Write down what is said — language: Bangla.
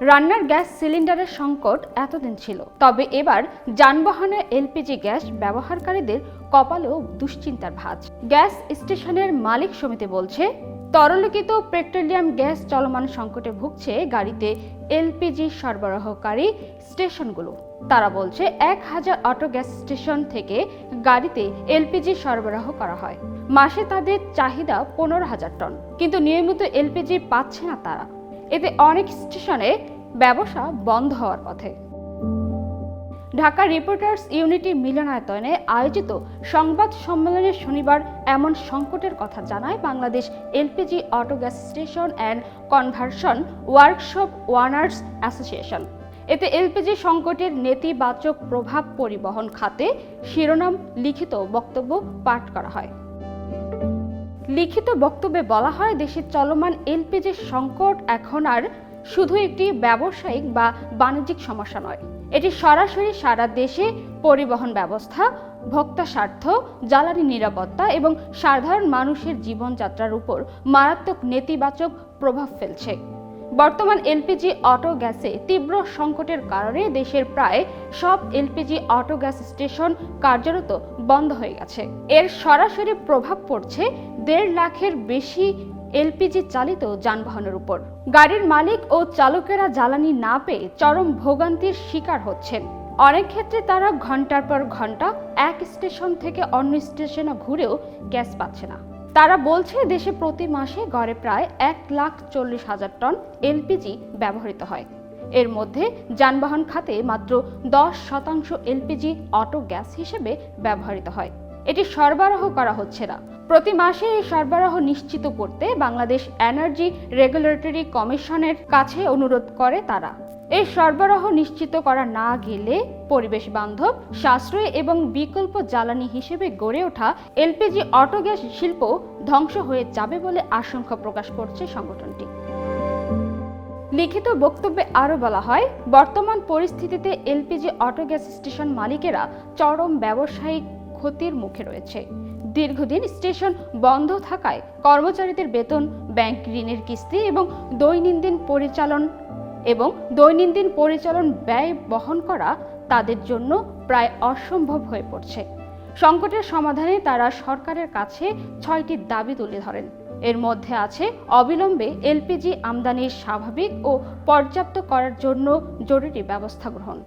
রান্নার গ্যাস সিলিন্ডারের সংকট এতদিন ছিল, তবে এবার যানবাহনে এলপিজি গ্যাস ব্যবহারকারীদের কপালেও দুশ্চিন্তার ভাঁজ। গ্যাস স্টেশনের মালিক সমিতি বলছে, তরলীকৃত পেট্রোলিয়াম গ্যাস চলমান সংকটে ভুগছে গাড়িতে এলপিজি সরবরাহকারী স্টেশনগুলো। তারা বলছে 1000 অটো গ্যাস স্টেশন থেকে গাড়িতে এলপিজি সরবরাহ করা হয়। মাসে তাদের চাহিদা 15,000 টন, কিন্তু নিয়মিত এলপিজি পাচ্ছে না তারা। এতে অনেক স্টেশনে ব্যবসা বন্ধ হওয়ার পথে। ঢাকা রিপোর্টার্স ইউনিটি মিলনায়তনে আয়োজিত সংবাদ সম্মেলনে শনিবার এমন সংকটের কথা জানায় Bangladesh LPG auto gas station and conversion workshop owners association. এতে এলপিজি সংকটের নেতিবাচক প্রভাব পরিবহন খাতে শিরোনাম লিখিত বক্তব্য পাঠ করা হয়। লিখিত বক্তব্যে বলা হয়, দেশের চলমান এলপিজি সংকট এখন আর শুধু একটি ব্যবসায়িক বা বাণিজ্যিক সমস্যা নয়, এটি সরাসরি সারা দেশে পরিবহন ব্যবস্থা, ভোক্তা স্বার্থ, জ্বালানি নিরাপত্তা এবং সাধারণ মানুষের জীবনযাত্রার উপর মারাত্মক নেতিবাচক প্রভাব ফেলছে। বর্তমান এলপিজি অটো গ্যাসে তীব্র সংকটের কারণে দেশের প্রায় সব এলপিজি অটো গ্যাস স্টেশন কার্যরত বন্ধ হয়ে গেছে। এর সরাসরি প্রভাব পড়ছে 1.5 লাখের বেশি এলপিজি চালিত যানবাহনের উপর। গাড়ির মালিক ও চালকেরা জ্বালানি না পেয়ে চরম ভোগান্তির শিকার হচ্ছেন। অনেক ক্ষেত্রে তারা ঘন্টার পর ঘন্টা এক স্টেশন থেকে অন্য স্টেশনে ঘুরেও গ্যাস পাচ্ছে না। তারা বলছে, দেশে প্রতি মাসে গড়ে প্রায় 1,40,000 টন এলপিজি ব্যবহৃত হয়। এর মধ্যে যানবাহন খাতে মাত্র 10% এলপিজি অটো গ্যাস হিসেবে ব্যবহৃত হয়। এটি সরবরাহ করা হচ্ছে না। প্রতি মাসে এই সরবরাহ নিশ্চিত করতে বাংলাদেশ এনার্জি রেগুলেটরি কমিশনের কাছে অনুরোধ করে তারা। এই সরবরাহ নিশ্চিত করা না গেলে পরিবেশ বান্ধব, সাশ্রয়ী এবং বিকল্প জ্বালানি হিসেবে গড়ে ওঠা এলপিজি অটো গ্যাস শিল্প ধ্বংস হয়ে যাবে বলে আশঙ্কা প্রকাশ করছে সংগঠনটি। লিখিত বক্তব্যে আরও বলা হয়, বর্তমান পরিস্থিতিতে এলপিজি অটো গ্যাস স্টেশন মালিকেরা চরম ব্যবসায়িক ক্ষতির মুখে রয়েছে। দীর্ঘদিন স্টেশন বন্ধ থাকায় কর্মচারীদের বেতন, ব্যাংক ঋণের কিস্তি এবং দৈনন্দিন পরিচালন ব্যয় বহন করা তাদের জন্য প্রায় অসম্ভব হয়ে পড়ছে। সংকটের সমাধানে তারা সরকারের কাছে 6টি দাবি তুলে ধরেন। এর মধ্যে আছে অবিলম্বে এলপিজি আমদানির স্বাভাবিক ও পর্যাপ্ত করার জন্য জরুরি ব্যবস্থা গ্রহণ।